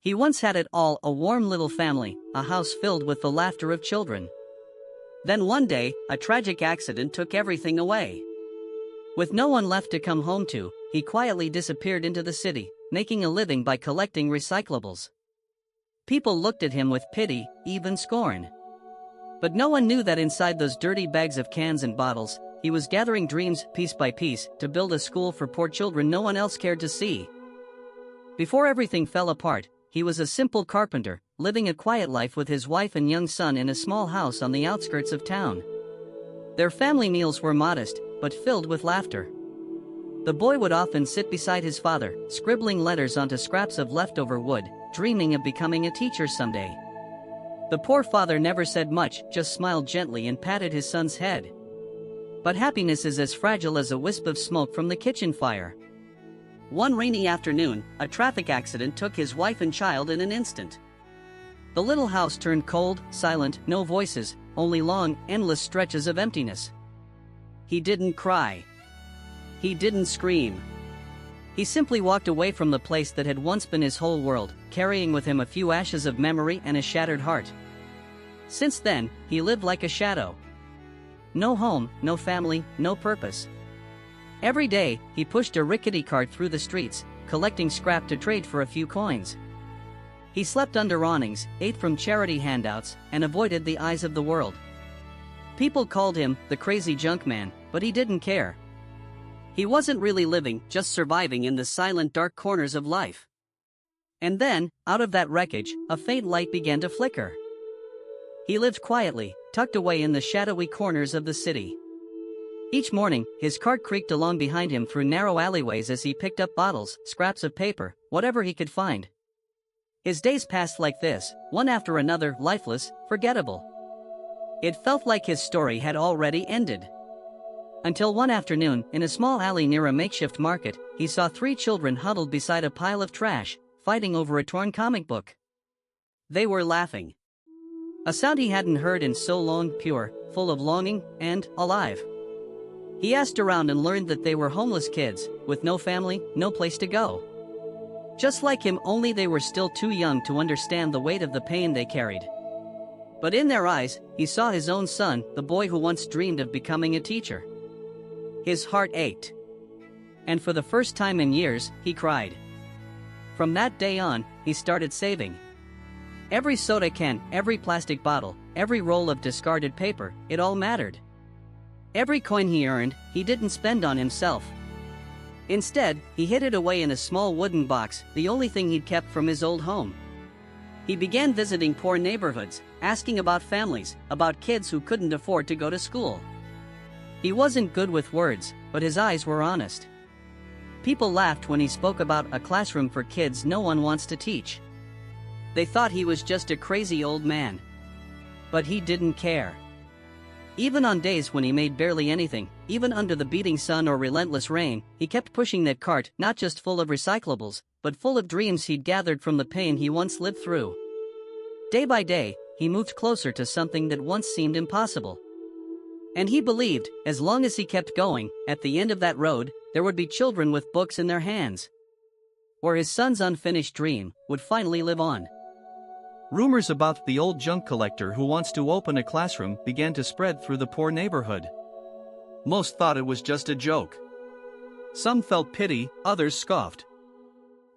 He once had it all, a warm little family, a house filled with the laughter of children. Then one day, a tragic accident took everything away. With no one left to come home to, he quietly disappeared into the city, making a living by collecting recyclables. People looked at him with pity, even scorn. But no one knew that inside those dirty bags of cans and bottles, he was gathering dreams piece by piece to build a school for poor children no one else cared to see. Before everything fell apart, he was a simple carpenter, living a quiet life with his wife and young son in a small house on the outskirts of town. Their family meals were modest, but filled with laughter. The boy would often sit beside his father, scribbling letters onto scraps of leftover wood, dreaming of becoming a teacher someday. The poor father never said much, just smiled gently and patted his son's head. But happiness is as fragile as a wisp of smoke from the kitchen fire. One rainy afternoon, a traffic accident took his wife and child in an instant. The little house turned cold, silent, no voices, only long, endless stretches of emptiness. He didn't cry. He didn't scream. He simply walked away from the place that had once been his whole world, carrying with him a few ashes of memory and a shattered heart. Since then, he lived like a shadow. No home, no family, no purpose. Every day, he pushed a rickety cart through the streets, collecting scrap to trade for a few coins. He slept under awnings, ate from charity handouts, and avoided the eyes of the world. People called him the crazy junk man, but he didn't care. He wasn't really living, just surviving in the silent dark corners of life. And then, out of that wreckage, a faint light began to flicker. He lived quietly, tucked away in the shadowy corners of the city. Each morning, his cart creaked along behind him through narrow alleyways as he picked up bottles, scraps of paper, whatever he could find. His days passed like this, one after another, lifeless, forgettable. It felt like his story had already ended. Until one afternoon, in a small alley near a makeshift market, he saw 3 children huddled beside a pile of trash, fighting over a torn comic book. They were laughing. A sound he hadn't heard in so long, pure, full of longing, and alive. He asked around and learned that they were homeless kids, with no family, no place to go. Just like him, only they were still too young to understand the weight of the pain they carried. But in their eyes, he saw his own son, the boy who once dreamed of becoming a teacher. His heart ached. And for the first time in years, he cried. From that day on, he started saving. Every soda can, every plastic bottle, every roll of discarded paper, it all mattered. Every coin he earned, he didn't spend on himself. Instead, he hid it away in a small wooden box, the only thing he'd kept from his old home. He began visiting poor neighborhoods, asking about families, about kids who couldn't afford to go to school. He wasn't good with words, but his eyes were honest. People laughed when he spoke about a classroom for kids no one wants to teach. They thought he was just a crazy old man. But he didn't care. Even on days when he made barely anything, even under the beating sun or relentless rain, he kept pushing that cart, not just full of recyclables, but full of dreams he'd gathered from the pain he once lived through. Day by day, he moved closer to something that once seemed impossible. And he believed, as long as he kept going, at the end of that road, there would be children with books in their hands. Or his son's unfinished dream would finally live on. Rumors about the old junk collector who wants to open a classroom began to spread through the poor neighborhood. Most thought it was just a joke. Some felt pity, others scoffed.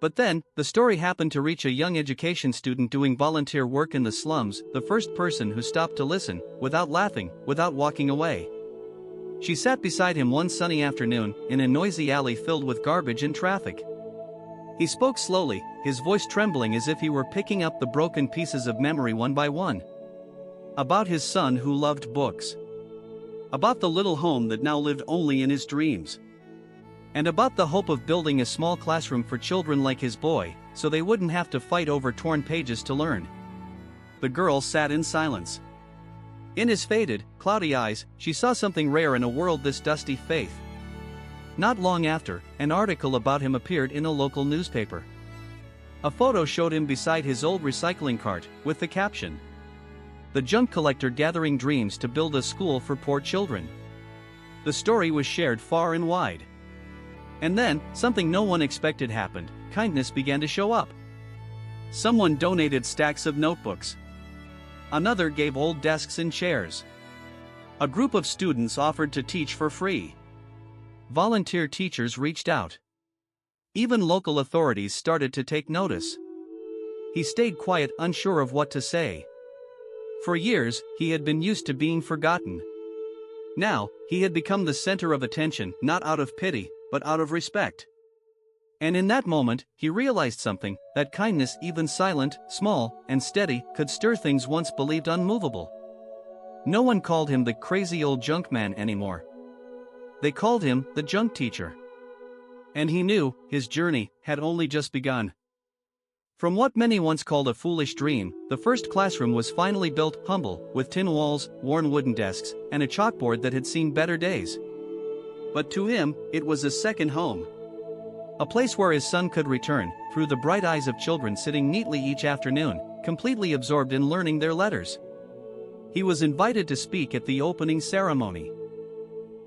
But then, the story happened to reach a young education student doing volunteer work in the slums, the first person who stopped to listen, without laughing, without walking away. She sat beside him one sunny afternoon, in a noisy alley filled with garbage and traffic. He spoke slowly, his voice trembling as if he were picking up the broken pieces of memory one by one. About his son who loved books. About the little home that now lived only in his dreams. And about the hope of building a small classroom for children like his boy, so they wouldn't have to fight over torn pages to learn. The girl sat in silence. In his faded, cloudy eyes, she saw something rare in a world this dusty: faith. Not long after, an article about him appeared in a local newspaper. A photo showed him beside his old recycling cart, with the caption, "The junk collector gathering dreams to build a school for poor children." The story was shared far and wide. And then, something no one expected happened: kindness began to show up. Someone donated stacks of notebooks. Another gave old desks and chairs. A group of students offered to teach for free. Volunteer teachers reached out. Even local authorities started to take notice. He stayed quiet, unsure of what to say. For years, he had been used to being forgotten. Now, he had become the center of attention, not out of pity, but out of respect. And in that moment, he realized something, that kindness, even silent, small, and steady, could stir things once believed unmovable. No one called him the crazy old junk man anymore. They called him the junk teacher. And he knew his journey had only just begun. From what many once called a foolish dream, the first classroom was finally built, humble, with tin walls, worn wooden desks, and a chalkboard that had seen better days. But to him, it was a second home. A place where his son could return, through the bright eyes of children sitting neatly each afternoon, completely absorbed in learning their letters. He was invited to speak at the opening ceremony.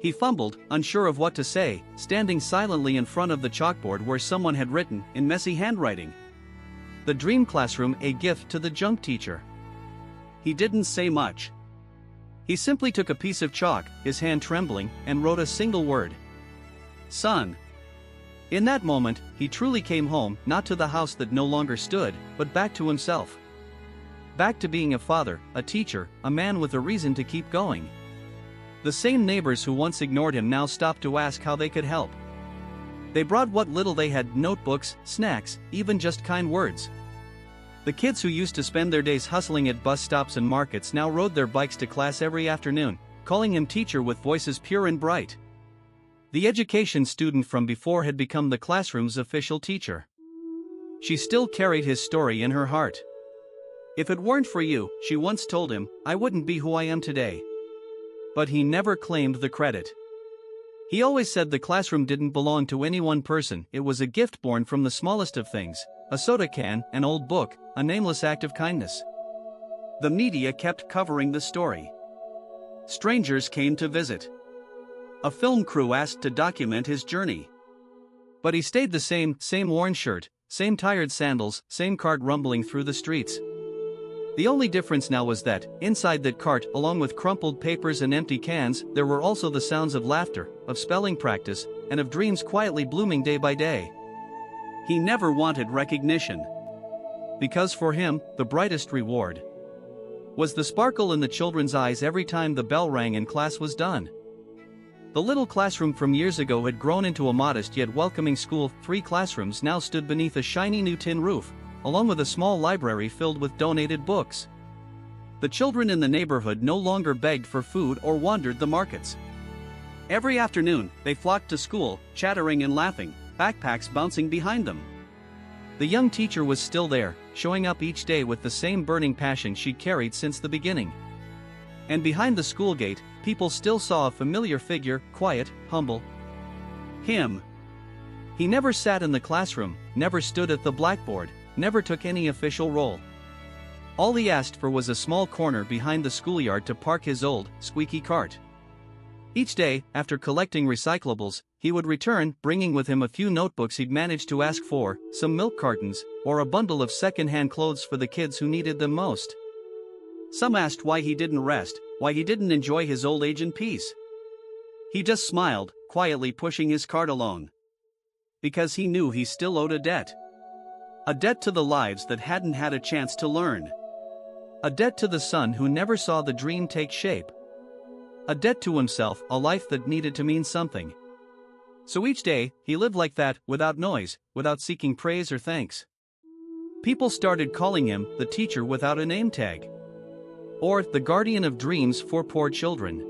He fumbled, unsure of what to say, standing silently in front of the chalkboard where someone had written, in messy handwriting, "The dream classroom, a gift to the junk teacher." He didn't say much. He simply took a piece of chalk, his hand trembling, and wrote a single word. "Son." In that moment, he truly came home, not to the house that no longer stood, but back to himself. Back to being a father, a teacher, a man with a reason to keep going. The same neighbors who once ignored him now stopped to ask how they could help. They brought what little they had, notebooks, snacks, even just kind words. The kids who used to spend their days hustling at bus stops and markets now rode their bikes to class every afternoon, calling him teacher with voices pure and bright. The education student from before had become the classroom's official teacher. She still carried his story in her heart. "If it weren't for you," she once told him, "I wouldn't be who I am today." But he never claimed the credit. He always said the classroom didn't belong to any one person, it was a gift born from the smallest of things, a soda can, an old book, a nameless act of kindness. The media kept covering the story. Strangers came to visit. A film crew asked to document his journey. But he stayed the same worn shirt, same tired sandals, same cart rumbling through the streets. The only difference now was that, inside that cart, along with crumpled papers and empty cans, there were also the sounds of laughter, of spelling practice, and of dreams quietly blooming day by day. He never wanted recognition. Because for him, the brightest reward was the sparkle in the children's eyes every time the bell rang and class was done. The little classroom from years ago had grown into a modest yet welcoming school. 3 classrooms now stood beneath a shiny new tin roof, along with a small library filled with donated books. The children in the neighborhood no longer begged for food or wandered the markets. Every afternoon, they flocked to school, chattering and laughing, backpacks bouncing behind them. The young teacher was still there, showing up each day with the same burning passion she carried since the beginning. And behind the school gate, people still saw a familiar figure, quiet, humble. Him. He never sat in the classroom, never stood at the blackboard, never took any official role. All he asked for was a small corner behind the schoolyard to park his old, squeaky cart. Each day, after collecting recyclables, he would return, bringing with him a few notebooks he'd managed to ask for, some milk cartons, or a bundle of second-hand clothes for the kids who needed them most. Some asked why he didn't rest, why he didn't enjoy his old age in peace. He just smiled, quietly pushing his cart along. Because he knew he still owed a debt. A debt to the lives that hadn't had a chance to learn. A debt to the son who never saw the dream take shape. A debt to himself, a life that needed to mean something. So each day, he lived like that, without noise, without seeking praise or thanks. People started calling him the teacher without a name tag. Or the guardian of dreams for poor children.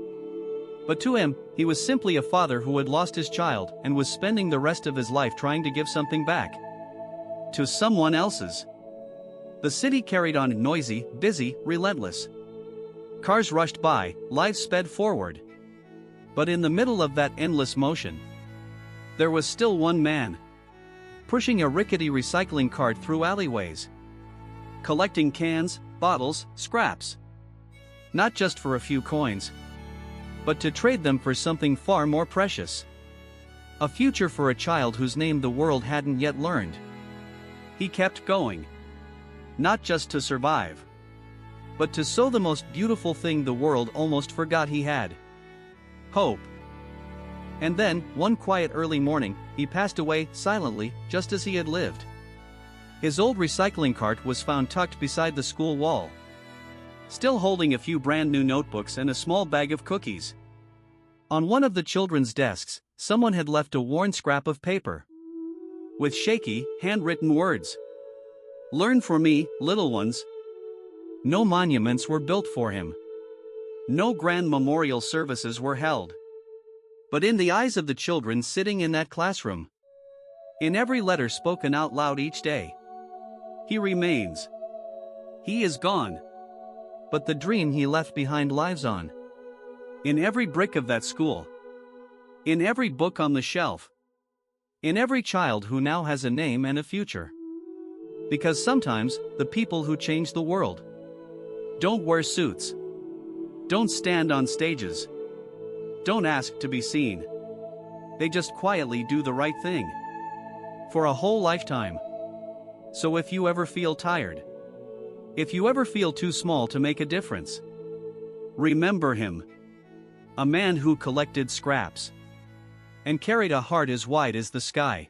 But to him, he was simply a father who had lost his child and was spending the rest of his life trying to give something back. To someone else's. The city carried on, noisy, busy, relentless. Cars rushed by, lives sped forward. But in the middle of that endless motion, there was still one man. Pushing a rickety recycling cart through alleyways. Collecting cans, bottles, scraps. Not just for a few coins, but to trade them for something far more precious. A future for a child whose name the world hadn't yet learned. He kept going. not just to survive, but to sow the most beautiful thing the world almost forgot he had: hope. And then, one quiet early morning, he passed away silently, just as he had lived. His old recycling cart was found tucked beside the school wall, still holding a few brand new notebooks and a small bag of cookies. On one of the children's desks, someone had left a worn scrap of paper with shaky, handwritten words: "Learn for me, little ones." No monuments were built for him. No grand memorial services were held. But in the eyes of the children sitting in that classroom, in every letter spoken out loud each day, he remains. He is gone, but the dream he left behind lives on. In every brick of that school, in every book on the shelf, in every child who now has a name and a future. Because sometimes, the people who change the world don't wear suits, don't stand on stages, don't ask to be seen. They just quietly do the right thing for a whole lifetime. So if you ever feel tired, if you ever feel too small to make a difference, remember him. A man who collected scraps and carried a heart as wide as the sky.